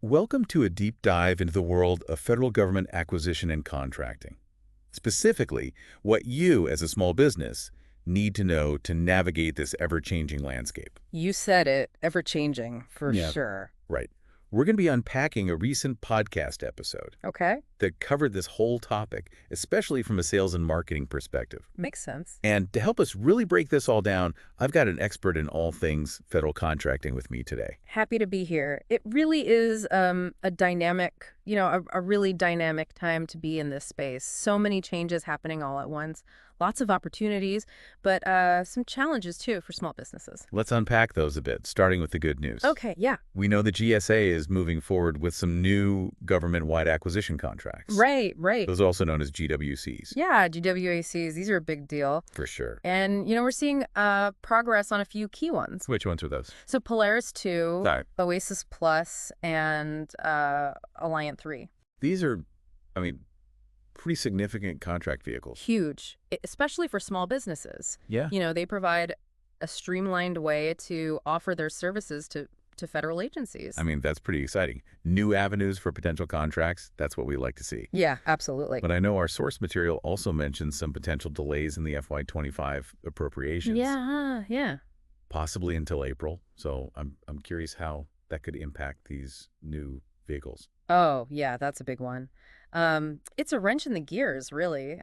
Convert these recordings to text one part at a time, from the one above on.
Welcome to a deep dive into the world of federal government acquisition and contracting. Specifically, what you, as a small business, need to know to navigate this ever-changing landscape. You said it, ever-changing, for Yeah. sure. Right. We're going to be unpacking a recent podcast episode Okay, that covered this whole topic, especially from a sales and marketing perspective. makes sense. And to help us really break this all down, I've got an expert in all things federal contracting with me today. Happy to be here. It really is a dynamic, a really dynamic time to be in this space. So many changes happening all at once. Lots of opportunities, but some challenges, too, for small businesses. Let's unpack those a bit, starting with the good news. Okay, yeah. We know the GSA is moving forward with some new government-wide acquisition contracts. Right. Those are also known as GWCs. Yeah, GWACs, these are a big deal. For sure. And, we're seeing progress on a few key ones. Which ones are those? So Polaris 2, Sorry. Oasis Plus, and Alliant 3. These are, pretty significant contract vehicles. Huge, especially for small businesses. Yeah. They provide a streamlined way to offer their services to federal agencies. That's pretty exciting. New avenues for potential contracts, that's what we like to see. Yeah, absolutely. But I know our source material also mentions some potential delays in the FY25 appropriations. Yeah. Possibly until April. So I'm curious how that could impact these new vehicles. Oh, yeah, that's a big one. It's a wrench in the gears, really.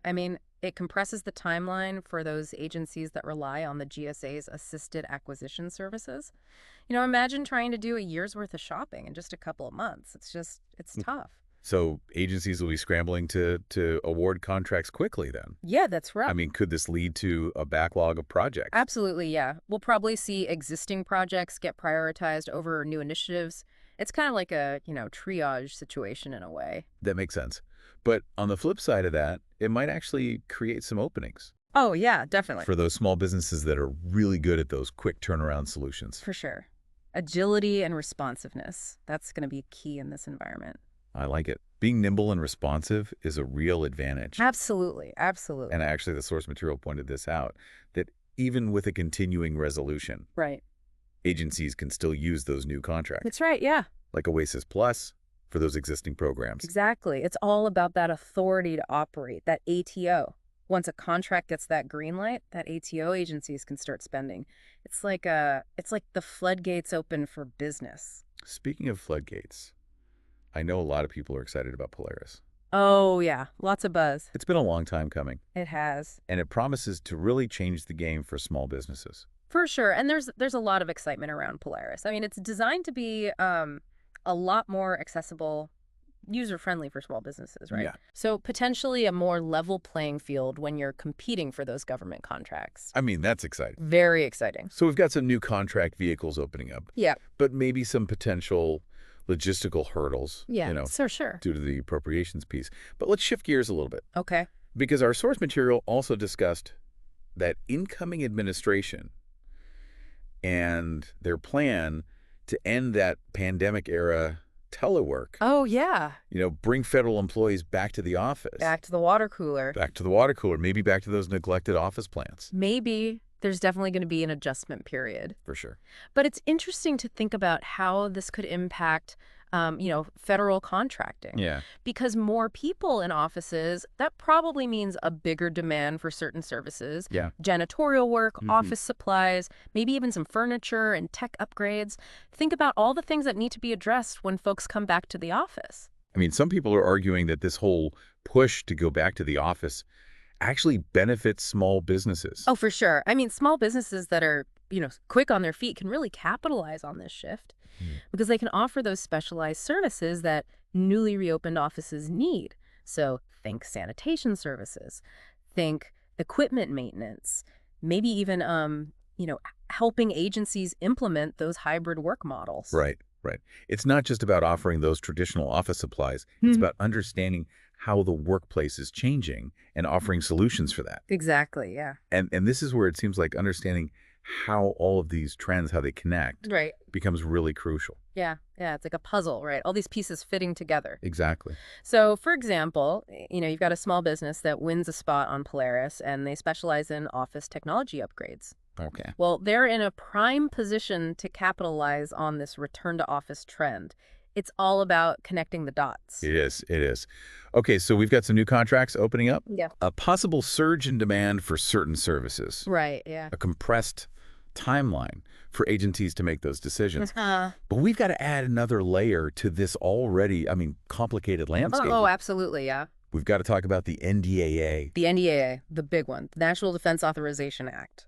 It compresses the timeline for those agencies that rely on the GSA's assisted acquisition services. Imagine trying to do a year's worth of shopping in just a couple of months. It's tough. So agencies will be scrambling to award contracts quickly then. Yeah, that's right. Could this lead to a backlog of projects? Absolutely, yeah. We'll probably see existing projects get prioritized over new initiatives. It's kind of like a, triage situation in a way. That makes sense. But on the flip side of that, it might actually create some openings Oh, yeah, definitely. for those small businesses that are really good at those quick turnaround solutions. For sure. Agility and responsiveness. That's going to be key in this environment. I like it. Being nimble and responsive is a real advantage. Absolutely. And actually, the source material pointed this out, that even with a continuing resolution, Right. agencies can still use those new contracts, That's right, yeah. like Oasis Plus, for those existing programs. Exactly. It's all about that authority to operate, that ATO. Once a contract gets that green light, that ATO agencies can start spending. It's like the floodgates open for business. Speaking of floodgates, I know a lot of people are excited about Polaris. Oh, yeah. Lots of buzz. It's been a long time coming, It has. and it promises to really change the game for small businesses. For sure. And there's a lot of excitement around Polaris. It's designed to be a lot more accessible, user-friendly for small businesses, right? Yeah. So potentially a more level playing field when you're competing for those government contracts. That's exciting. Very exciting. So we've got some new contract vehicles opening up, Yeah. but maybe some potential logistical hurdles, Yeah. So sure. due to the appropriations piece. But let's shift gears a little bit, Okay. because our source material also discussed that incoming administration and their plan to end that pandemic era telework, Oh, yeah. bring federal employees back to the office, Back to the water cooler. back to the water cooler, maybe back to those neglected office plants. Maybe there's definitely going to be an adjustment period. For sure. But it's interesting to think about how this could impact, federal contracting. Yeah. Because more people in offices, that probably means a bigger demand for certain services. Yeah. Janitorial work, Mhm. office supplies, maybe even some furniture and tech upgrades. Think about all the things that need to be addressed when folks come back to the office. Some people are arguing that this whole push to go back to the office actually benefits small businesses. Oh, for sure. Small businesses that are, quick on their feet can really capitalize on this shift because they can offer those specialized services that newly reopened offices need. So think sanitation services, think equipment maintenance, maybe even, helping agencies implement those hybrid work models. Right. It's not just about offering those traditional office supplies. It's about understanding how the workplace is changing and offering solutions for that. Exactly, yeah. And this is where it seems like understanding how all of these trends, how they connect, Right. becomes really crucial. Yeah, it's like a puzzle, right? All these pieces fitting together. Exactly. So, for example, you've got a small business that wins a spot on Polaris, and they specialize in office technology upgrades. Okay. Well, they're in a prime position to capitalize on this return to office trend. It's all about connecting the dots. It is. It is. Okay, so we've got some new contracts opening up. Yeah. A possible surge in demand for certain services. Right, yeah. A compressed timeline for agencies to make those decisions. Uh, But we've got to add another layer to this already, complicated landscape. oh, absolutely, yeah. We've got to talk about the NDAA. The NDAA, the big one, the National Defense Authorization Act.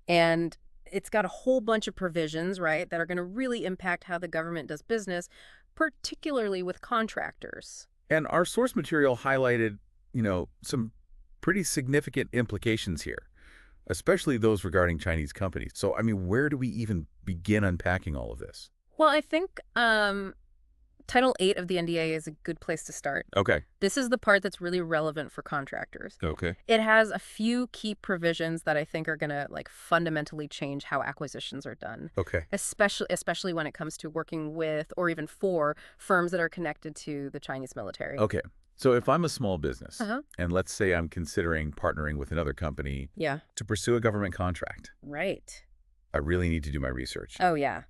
And it's got a whole bunch of provisions, right, that are going to really impact how the government does business, particularly with contractors. And our source material highlighted, some pretty significant implications here, especially those regarding Chinese companies. So, where do we even begin unpacking all of this? Well, I think Title 8 of the NDAA is a good place to start. Okay. This is the part that's really relevant for contractors. Okay. It has a few key provisions that I think are going to fundamentally change how acquisitions are done. Okay. Especially when it comes to working with or even for firms that are connected to the Chinese military. Okay. So if I'm a small business, Uh-huh. and let's say I'm considering partnering with another company Yeah. to pursue a government contract, Right. I really need to do my research. Oh, yeah.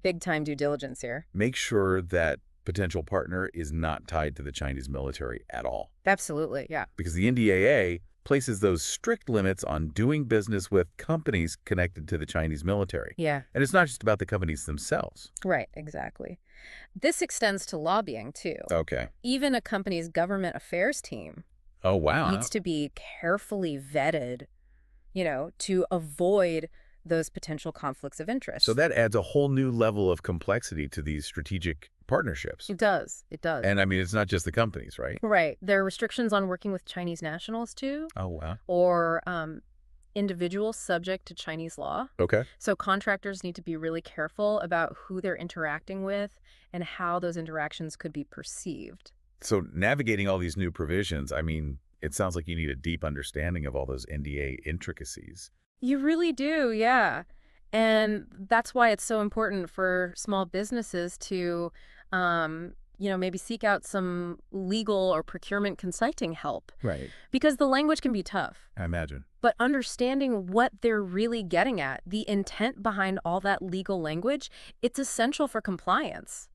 Big time due diligence here. Make sure that potential partner is not tied to the Chinese military at all. Absolutely, yeah. Because the NDAA places those strict limits on doing business with companies connected to the Chinese military. Yeah, And it's not just about the companies themselves. right, exactly. This extends to lobbying, too. Okay. Even a company's government affairs team Oh, wow. needs to be carefully vetted, to avoid those potential conflicts of interest. So that adds a whole new level of complexity to these strategic partnerships. It does. It does. And it's not just the companies, right? Right. There are restrictions on working with Chinese nationals, too, Oh, wow. or individuals subject to Chinese law. Okay. So contractors need to be really careful about who they're interacting with and how those interactions could be perceived. So navigating all these new provisions, it sounds like you need a deep understanding of all those NDA intricacies. You really do, yeah. And that's why it's so important for small businesses to, maybe seek out some legal or procurement consulting help. Right. Because the language can be tough. I imagine. But understanding what they're really getting at, the intent behind all that legal language, it's essential for compliance.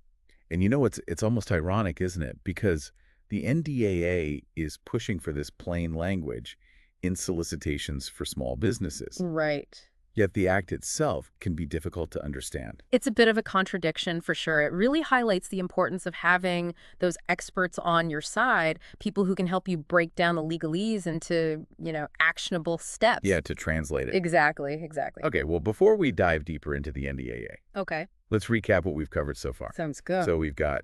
And it's almost ironic, isn't it? Because the NDAA is pushing for this plain language in solicitations for small businesses. Right. Yet the act itself can be difficult to understand. It's a bit of a contradiction for sure. It really highlights the importance of having those experts on your side, people who can help you break down the legalese into, actionable steps. Yeah, to translate it. Exactly. Okay, well, before we dive deeper into the NDAA, Okay. let's recap what we've covered so far. Sounds good. So we've got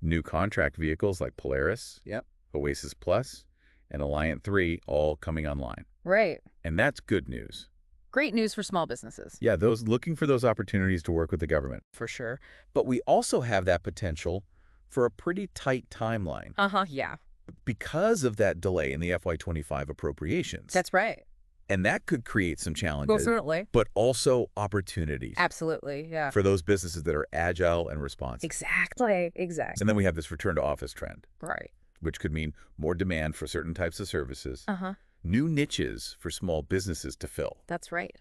new contract vehicles like Polaris, Yep. Oasis Plus, and Alliant 3 all coming online. Right. And that's good news. Great news for small businesses. Yeah, those looking for those opportunities to work with the government. For sure. But we also have that potential for a pretty tight timeline Yeah. because of that delay in the FY25 appropriations. That's right. And that could create some challenges, Certainly. but also opportunities Absolutely. Yeah. for those businesses that are agile and responsive. Exactly. And then we have this return to office trend, Right. which could mean more demand for certain types of services, Uh-huh. new niches for small businesses to fill, That's right.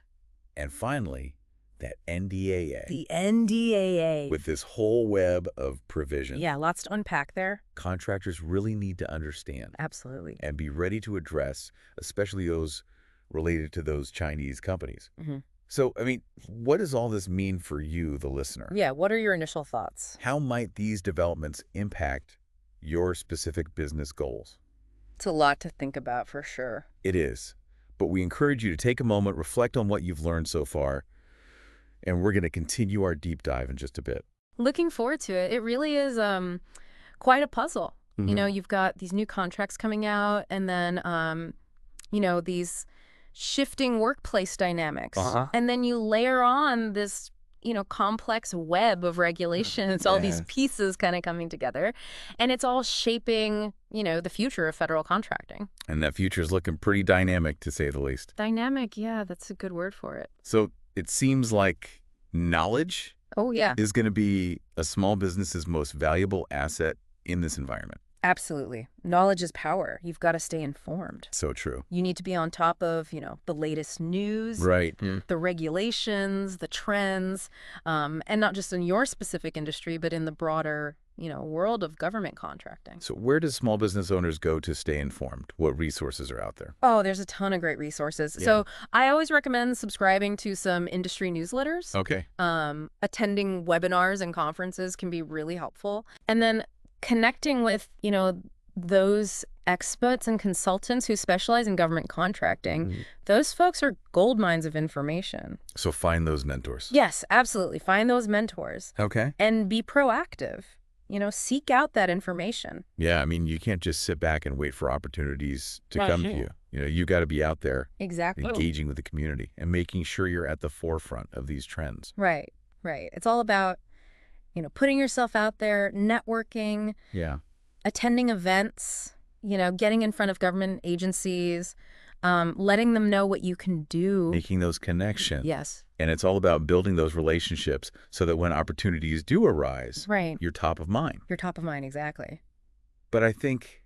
and finally, that NDAA. The NDAA. With this whole web of provisions. Yeah, lots to unpack there. Contractors really need to understand Absolutely. and be ready to address, especially those related to those Chinese companies. Mm-hmm. So, what does all this mean for you, the listener? Yeah, what are your initial thoughts? How might these developments impact your specific business goals? It's a lot to think about for sure. It is. But we encourage you to take a moment, reflect on what you've learned so far, and we're going to continue our deep dive in just a bit. Looking forward to it. It really is quite a puzzle. Mhm. You've got these new contracts coming out and then, these shifting workplace dynamics. Uh-huh. And then you layer on this, complex web of regulations, all these Yes. pieces kind of coming together. And it's all shaping, the future of federal contracting. And that future is looking pretty dynamic, to say the least. Dynamic, yeah, that's a good word for it. So it seems like knowledge Oh, yeah. is going to be a small business's most valuable asset in this environment. Absolutely. Knowledge is power. You've got to stay informed. So true. You need to be on top of, the latest news, Right. the regulations, the trends, and not just in your specific industry, but in the broader, world of government contracting. So where does small business owners go to stay informed? What resources are out there? Oh, there's a ton of great resources. Yeah. So I always recommend subscribing to some industry newsletters. Okay. Attending webinars and conferences can be really helpful. And then connecting with, those experts and consultants who specialize in government contracting. Those folks are gold mines of information. So find those mentors. Yes, absolutely. Find those mentors. Okay. And be proactive. Seek out that information. Yeah, I mean, you can't just sit back and wait for opportunities to come to you. You got to be out there Exactly. engaging with the community and making sure you're at the forefront of these trends. Right. It's all about, putting yourself out there, networking, Yeah. attending events, getting in front of government agencies, letting them know what you can do. Making those connections. Yes. And it's all about building those relationships so that when opportunities do arise, Right. you're top of mind. You're top of mind, exactly. But I think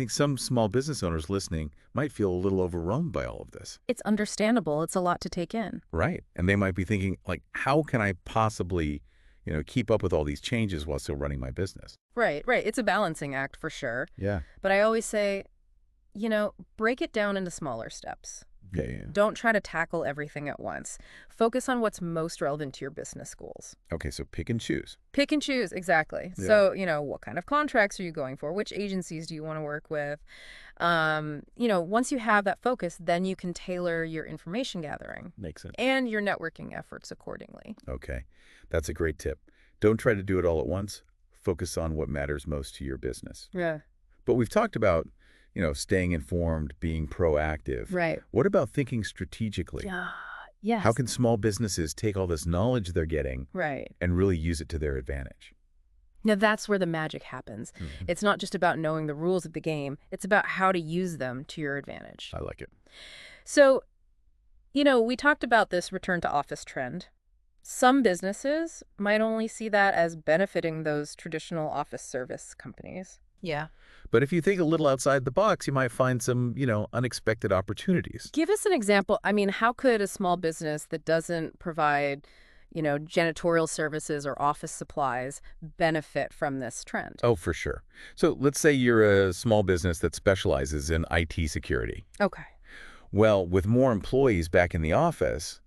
some small business owners listening might feel a little overwhelmed by all of this. It's understandable. It's a lot to take in. Right. And they might be thinking, like, how can I possibly, keep up with all these changes while still running my business? Right. It's a balancing act for sure. Yeah. But I always say, break it down into smaller steps. Yeah. Don't try to tackle everything at once. Focus on what's most relevant to your business goals. Okay, so pick and choose. Pick and choose, exactly. Yeah. So, what kind of contracts are you going for? Which agencies do you want to work with? Once you have that focus, then you can tailor your information gathering Makes sense. and your networking efforts accordingly. Okay, that's a great tip. Don't try to do it all at once. Focus on what matters most to your business. Yeah. But we've talked about, staying informed, being proactive. Right. What about thinking strategically? Yeah. Yes. How can small businesses take all this knowledge they're getting Right. and really use it to their advantage? Now, that's where the magic happens. Mhm. It's not just about knowing the rules of the game. It's about how to use them to your advantage. I like it. So, we talked about this return to office trend. Some businesses might only see that as benefiting those traditional office service companies. Yeah. But if you think a little outside the box, you might find some, unexpected opportunities. Give us an example. I mean, how could a small business that doesn't provide, janitorial services or office supplies benefit from this trend? Oh, for sure. So let's say you're a small business that specializes in IT security. Okay. Well, with more employees back in the office,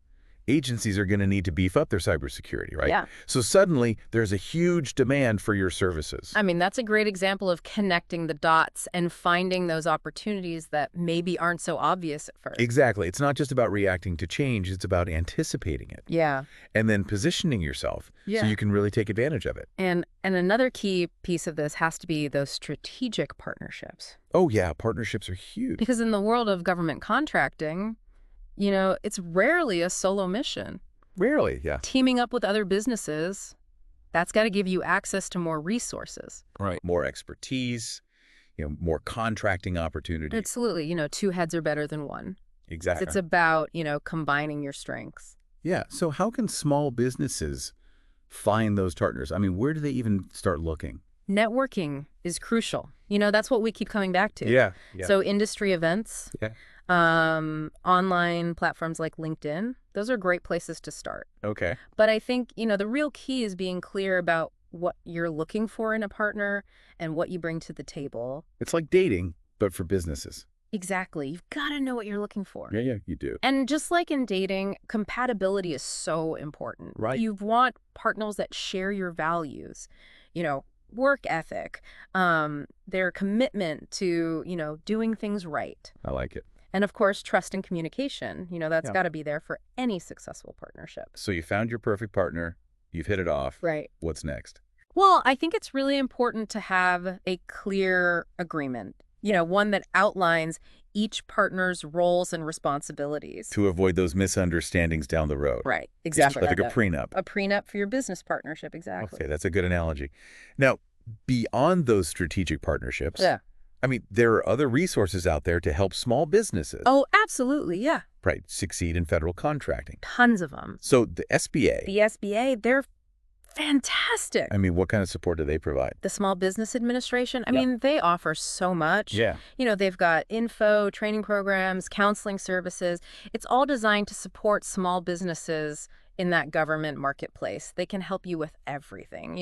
agencies are going to need to beef up their cybersecurity, right? Yeah. So suddenly there's a huge demand for your services. I mean, that's a great example of connecting the dots and finding those opportunities that maybe aren't so obvious at first. Exactly. It's not just about reacting to change. It's about anticipating it Yeah. and then positioning yourself Yeah. so you can really take advantage of it. And another key piece of this has to be those strategic partnerships. Oh, yeah. Partnerships are huge. Because in the world of government contracting, it's rarely a solo mission. Rarely, yeah. Teaming up with other businesses, that's got to give you access to more resources. Right. More expertise, more contracting opportunities. Absolutely. Two heads are better than one. Exactly. It's about, combining your strengths. Yeah. So how can small businesses find those partners? I mean, where do they even start looking? Networking is crucial. That's what we keep coming back to. Yeah. So industry events, Yeah. online platforms like LinkedIn, those are great places to start. Okay. But I think, the real key is being clear about what you're looking for in a partner and what you bring to the table. It's like dating, but for businesses. Exactly. You've got to know what you're looking for. Yeah, you do. And just like in dating, compatibility is so important. Right. You want partners that share your values, work ethic, their commitment to, doing things right. I like it. And of course, trust and communication. That's Yeah. got to be there for any successful partnership. So you found your perfect partner. You've hit it off. Right. What's next? Well, I think it's really important to have a clear agreement, one that outlines each partner's roles and responsibilities. To avoid those misunderstandings down the road. Right. Exactly. Like a prenup. A prenup for your business partnership. Exactly. Okay, that's a good analogy. Now, beyond those strategic partnerships, Yeah. I mean, there are other resources out there to help small businesses, Oh, absolutely. Yeah. right, succeed in federal contracting. Tons of them. So the SBA, The SBA, they're Fantastic. I mean, what kind of support do they provide? The Small Business Administration, I Yeah. mean, they offer so much. Yeah. They've got info, training programs, counseling services. It's all designed to support small businesses in that government marketplace. They can help you with everything,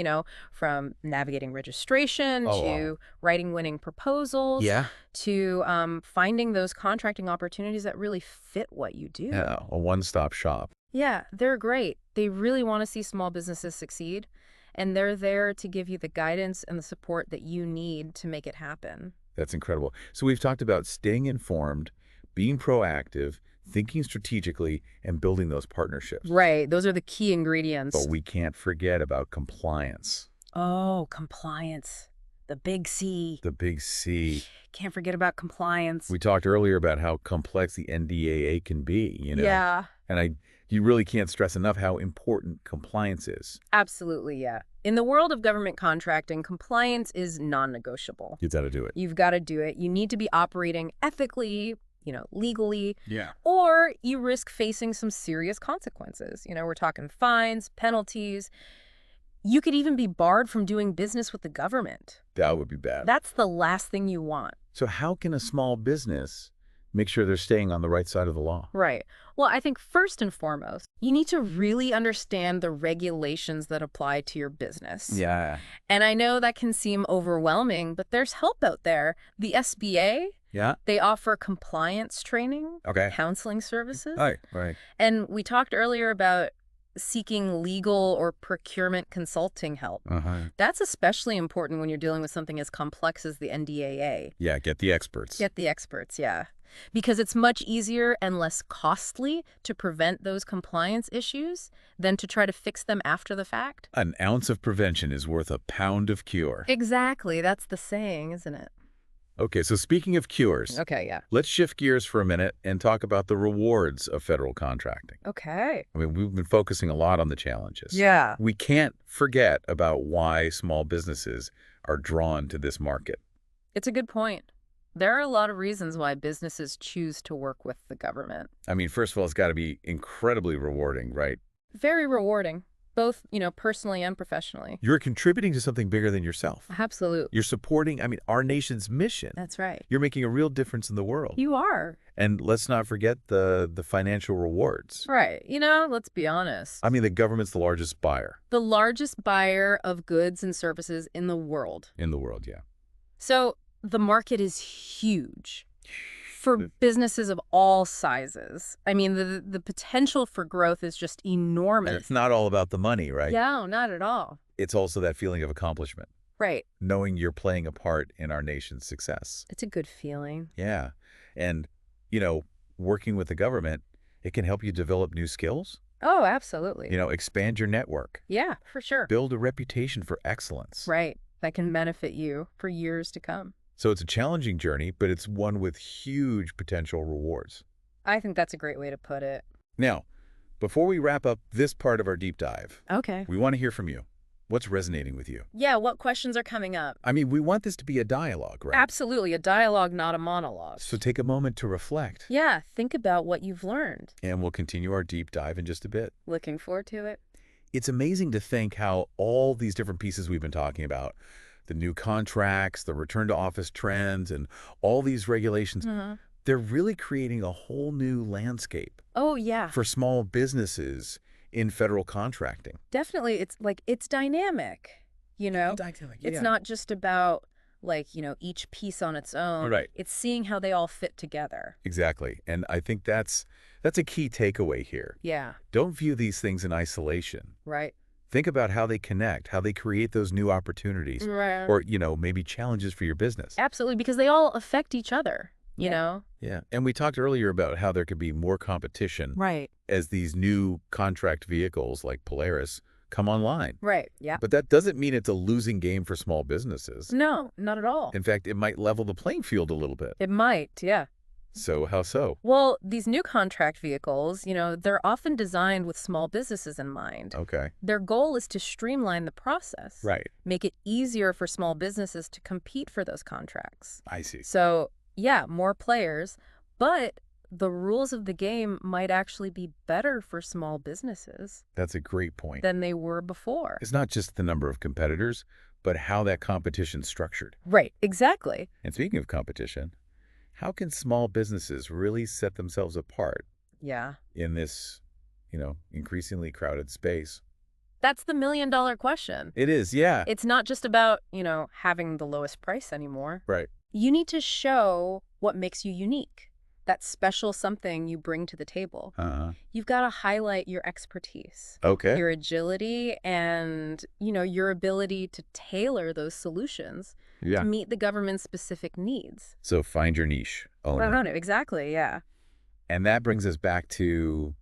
from navigating registration Oh, wow. to writing winning proposals Yeah. to finding those contracting opportunities that really fit what you do. Yeah, a one-stop shop. Yeah, they're great. They really want to see small businesses succeed, and they're there to give you the guidance and the support that you need to make it happen. That's incredible. So we've talked about staying informed, being proactive, thinking strategically, and building those partnerships. Right, those are the key ingredients. But we can't forget about compliance. Oh, compliance. The big C. The big C. Can't forget about compliance. We talked earlier about how complex the NDAA can be, Yeah, And you really can't stress enough how important compliance is. absolutely, yeah. In the world of government contracting, compliance is non-negotiable. You've got to do it. You've got to do it. You need to be operating ethically, legally, Yeah. or you risk facing some serious consequences. We're talking fines, penalties. You could even be barred from doing business with the government. That would be bad. That's the last thing you want. So how can a small business make sure they're staying on the right side of the law? Right. Well, I think first and foremost, you need to really understand the regulations that apply to your business. Yeah. And I know that can seem overwhelming, but there's help out there. The SBA, Yeah. they offer compliance training, Okay. counseling services. Right. And we talked earlier about seeking legal or procurement consulting help. That's especially important when you're dealing with something as complex as the NDAA. Yeah, get the experts. Get the experts, yeah. Because it's much easier and less costly to prevent those compliance issues than to try to fix them after the fact. An ounce of prevention is worth a pound of cure. Exactly. That's the saying, isn't it? Okay, so speaking of cures, Okay, yeah. let's shift gears for a minute and talk about the rewards of federal contracting. Okay. I mean, we've been focusing a lot on the challenges. Yeah. We can't forget about why small businesses are drawn to this market. It's a good point. There are a lot of reasons why businesses choose to work with the government. I mean, first of all, it's got to be incredibly rewarding, right? Very rewarding, both, personally and professionally. You're contributing to something bigger than yourself. Absolutely. You're supporting, our nation's mission. That's right. You're making a real difference in the world. You are. And let's not forget the financial rewards. Right. Let's be honest. I mean, the government's the largest buyer. The largest buyer of goods and services in the world. In the world, yeah. So the market is huge for businesses of all sizes. I mean, the potential for growth is just And enormous. it's not all about the money, right? Yeah, not at all. It's also that feeling of accomplishment, Right. knowing you're playing a part in our nation's success. It's a good feeling. Yeah. And, working with the government, it can help you develop new skills, Oh, absolutely. expand your network, Yeah, for sure. build a reputation for excellence. Right. That can benefit you for years to come. So it's a challenging journey, but it's one with huge potential rewards. I think that's a great way to put it. Now, before we wrap up this part of our deep dive, Okay. we want to hear from you. What's resonating with you? Yeah, what questions are coming up? I mean, we want this to be a dialogue, right? Absolutely. A dialogue, not a monologue. So take a moment to reflect, Yeah, think about what you've learned. and we'll continue our deep dive in just a bit. Looking forward to it. It's amazing to think how all these different pieces we've been talking about, the new contracts, the return to office trends, and all these regulations, they're really creating a whole new landscape Oh, yeah. for small businesses in federal contracting. Definitely. It's dynamic, It's not just about, each piece on its own. Right. It's seeing how they all fit together. Exactly. And I think that's a key takeaway here. Yeah, Don't view these things in isolation. right. Think about how they connect, how they create those new opportunities, Right. or, maybe challenges for your business. Absolutely, because they all affect each other, you know? Yeah. And we talked earlier about how there could be more competition Right. as these new contract vehicles like Polaris come online. Right, yeah. But that doesn't mean it's a losing game for small businesses. No, not at all. In fact, it might level the playing field a little bit. It might, yeah. So how so? Well, these new contract vehicles, they're often designed with small businesses in mind. Okay. Their goal is to streamline the process. Right. Make it easier for small businesses to compete for those contracts. I see. So, yeah, more players, but the rules of the game might actually be better for small businesses That's a great point. than they were before. It's not just the number of competitors, but how that competition's structured. Right, exactly. And speaking of competition, how can small businesses really set themselves apart Yeah. in this, increasingly crowded space? That's the million-dollar question. It is, yeah. It's not just about, having the lowest price anymore. Right. You need to show what makes you unique, that special something you bring to the table. You've got to highlight your expertise, Okay. your agility, and, your ability to tailor those solutions Yeah. to meet the government's specific needs. So find your niche, own it. Exactly, yeah. And that brings us back to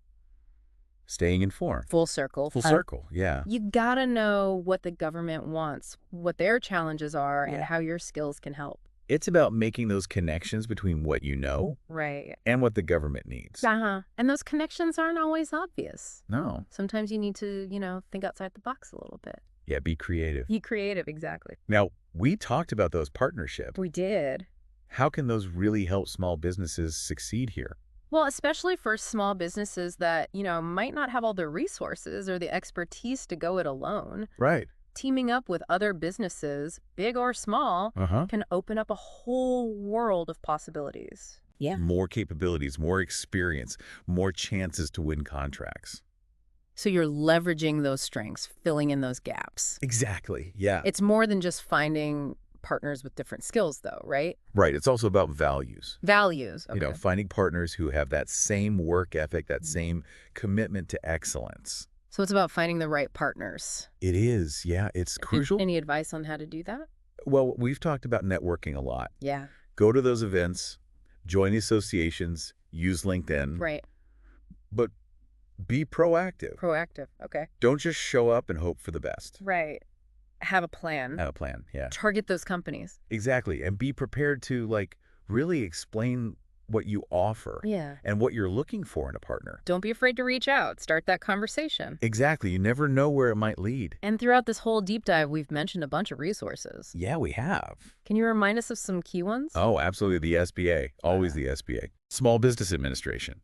staying informed. Full circle. Full circle, yeah. You got to know what the government wants, what their challenges are, and how your skills can help. It's about making those connections between what you know Right. and what the government needs. And those connections aren't always obvious. No. Sometimes you need to, think outside the box a little bit. Yeah, be creative. Be creative, exactly. Now, we talked about those partnerships. We did. How can those really help small businesses succeed here? Well, especially for small businesses that, might not have all the resources or the expertise to go it alone. Right. Teaming up with other businesses, big or small, can open up a whole world of possibilities. Yeah. More capabilities, more experience, more chances to win contracts. So you're leveraging those strengths, filling in those gaps. Exactly, yeah. It's more than just finding partners with different skills, though, right? Right, it's also about values. Values. Okay. Finding partners who have that same work ethic, that same commitment to excellence. So it's about finding the right partners. It is, yeah. It's crucial. Any advice on how to do that? Well, we've talked about networking a lot. Yeah. Go to those events, join the associations, use LinkedIn. Right. But be proactive. Proactive. Okay. Don't just show up and hope for the best. Right. Have a plan. Have a plan, yeah. Target those companies. Exactly. And be prepared to, really explain what you offer. Yeah. And what you're looking for in a partner. Don't be afraid to reach out. Start that conversation. Exactly. You never know where it might lead. And throughout this whole deep dive, we've mentioned a bunch of resources. Yeah, we have. Can you remind us of some key ones? Oh, absolutely. The SBA. Always the SBA. Small Business Administration.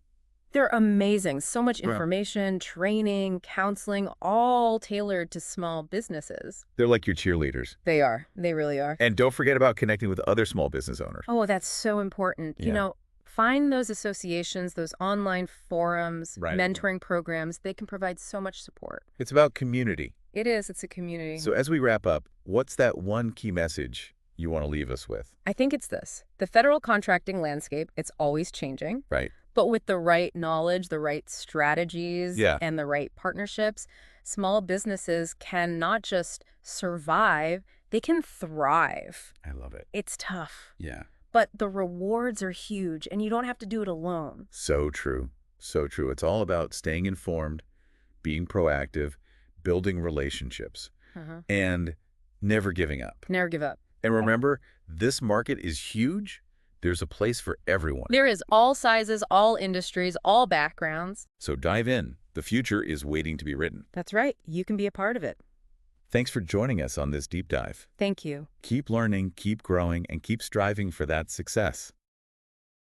They're amazing. So much information, training, counseling, all tailored to small businesses. They're like your cheerleaders. They are. They really are. And don't forget about connecting with other small business owners. Oh, that's so important. Yeah. Find those associations, those online forums, Right. mentoring programs. They can provide so much support. It's about community. It is. It's a community. So as we wrap up, what's that one key message you want to leave us with? I think it's this. The federal contracting landscape, it's always changing. Right. But with the right knowledge, the right strategies, and the right partnerships, small businesses can not just survive, they can thrive. I love it. It's tough. Yeah. But the rewards are huge, and you don't have to do it alone. So true. So true. It's all about staying informed, being proactive, building relationships, and never giving up. Never give up. And remember, this market is huge. There's a place for everyone. There is all sizes, all industries, all backgrounds. So dive in. The future is waiting to be written. That's right. You can be a part of it. Thanks for joining us on this deep dive. Thank you. Keep learning, keep growing, and keep striving for that success.